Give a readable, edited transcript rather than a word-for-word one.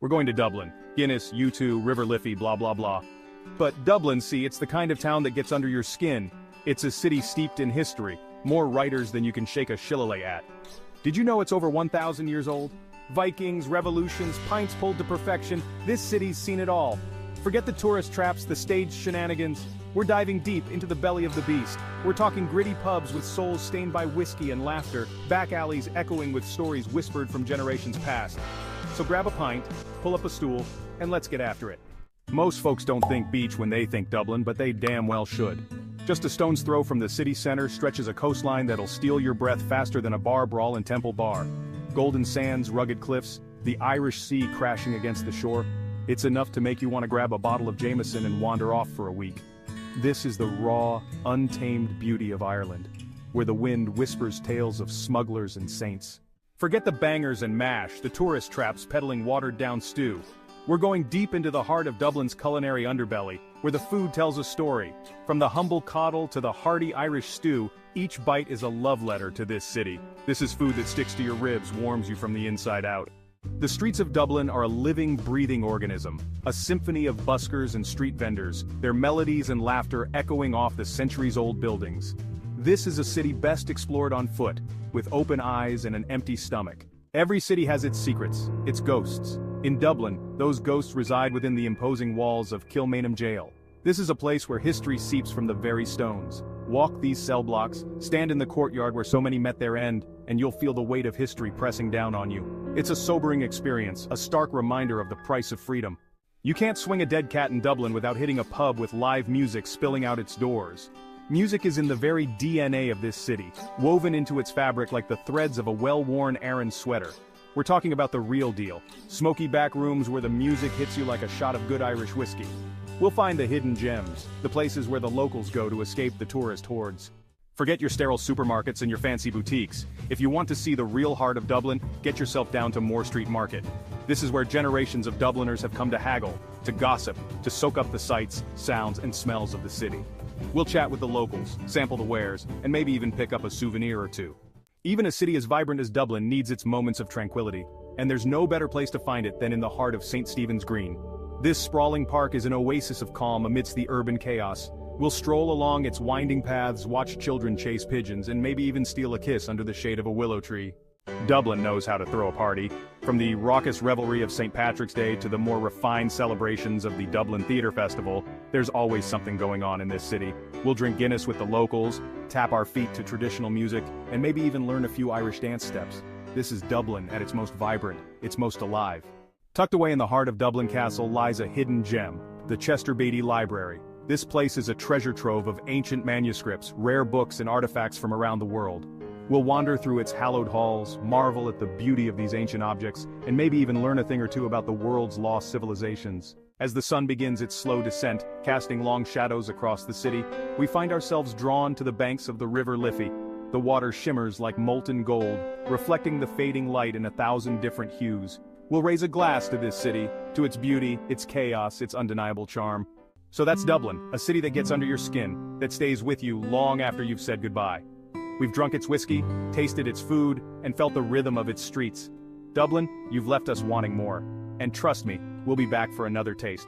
We're going to Dublin. Guinness, U2, River Liffey, blah blah blah. But Dublin, see, it's the kind of town that gets under your skin. It's a city steeped in history, more writers than you can shake a shillelagh at. Did you know it's over 1,000 years old? Vikings, revolutions, pints pulled to perfection, this city's seen it all. Forget the tourist traps, the staged shenanigans. We're diving deep into the belly of the beast. We're talking gritty pubs with souls stained by whiskey and laughter, back alleys echoing with stories whispered from generations past. So grab a pint, pull up a stool, and let's get after it. Most folks don't think beach when they think Dublin, but they damn well should. Just a stone's throw from the city center stretches a coastline that'll steal your breath faster than a bar brawl in Temple Bar. Golden sands, rugged cliffs, the Irish Sea crashing against the shore. It's enough to make you want to grab a bottle of Jameson and wander off for a week. This is the raw, untamed beauty of Ireland, where the wind whispers tales of smugglers and saints. Forget the bangers and mash, the tourist traps peddling watered-down stew. We're going deep into the heart of Dublin's culinary underbelly, where the food tells a story. From the humble coddle to the hearty Irish stew, each bite is a love letter to this city. This is food that sticks to your ribs, warms you from the inside out. The streets of Dublin are a living, breathing organism, a symphony of buskers and street vendors, their melodies and laughter echoing off the centuries-old buildings. This is a city best explored on foot, with open eyes and an empty stomach. Every city has its secrets, its ghosts. In Dublin, those ghosts reside within the imposing walls of Kilmainham Gaol. This is a place where history seeps from the very stones. Walk these cell blocks, stand in the courtyard where so many met their end, and you'll feel the weight of history pressing down on you. It's a sobering experience, a stark reminder of the price of freedom. You can't swing a dead cat in Dublin without hitting a pub with live music spilling out its doors. Music is in the very DNA of this city, woven into its fabric like the threads of a well-worn Aran sweater. We're talking about the real deal, smoky back rooms where the music hits you like a shot of good Irish whiskey. We'll find the hidden gems, the places where the locals go to escape the tourist hordes. Forget your sterile supermarkets and your fancy boutiques. If you want to see the real heart of Dublin, get yourself down to Moore Street Market. This is where generations of Dubliners have come to haggle, to gossip, to soak up the sights, sounds, and smells of the city. We'll chat with the locals, sample the wares, and maybe even pick up a souvenir or two. Even a city as vibrant as Dublin needs its moments of tranquility, and there's no better place to find it than in the heart of St. Stephen's Green. This sprawling park is an oasis of calm amidst the urban chaos. We'll stroll along its winding paths, watch children chase pigeons, and maybe even steal a kiss under the shade of a willow tree. Dublin knows how to throw a party. From the raucous revelry of St. Patrick's Day to the more refined celebrations of the Dublin Theatre Festival, there's always something going on in this city. We'll drink Guinness with the locals, tap our feet to traditional music, and maybe even learn a few Irish dance steps. This is Dublin at its most vibrant, its most alive. Tucked away in the heart of Dublin Castle lies a hidden gem, the Chester Beatty Library. This place is a treasure trove of ancient manuscripts, rare books and artifacts from around the world. We'll wander through its hallowed halls, marvel at the beauty of these ancient objects, and maybe even learn a thing or two about the world's lost civilizations. As the sun begins its slow descent, casting long shadows across the city, we find ourselves drawn to the banks of the River Liffey. The water shimmers like molten gold, reflecting the fading light in 1,000 different hues. We'll raise a glass to this city, to its beauty, its chaos, its undeniable charm. So that's Dublin, a city that gets under your skin, that stays with you long after you've said goodbye. We've drunk its whiskey, tasted its food, and felt the rhythm of its streets. Dublin, you've left us wanting more. And trust me, we'll be back for another taste.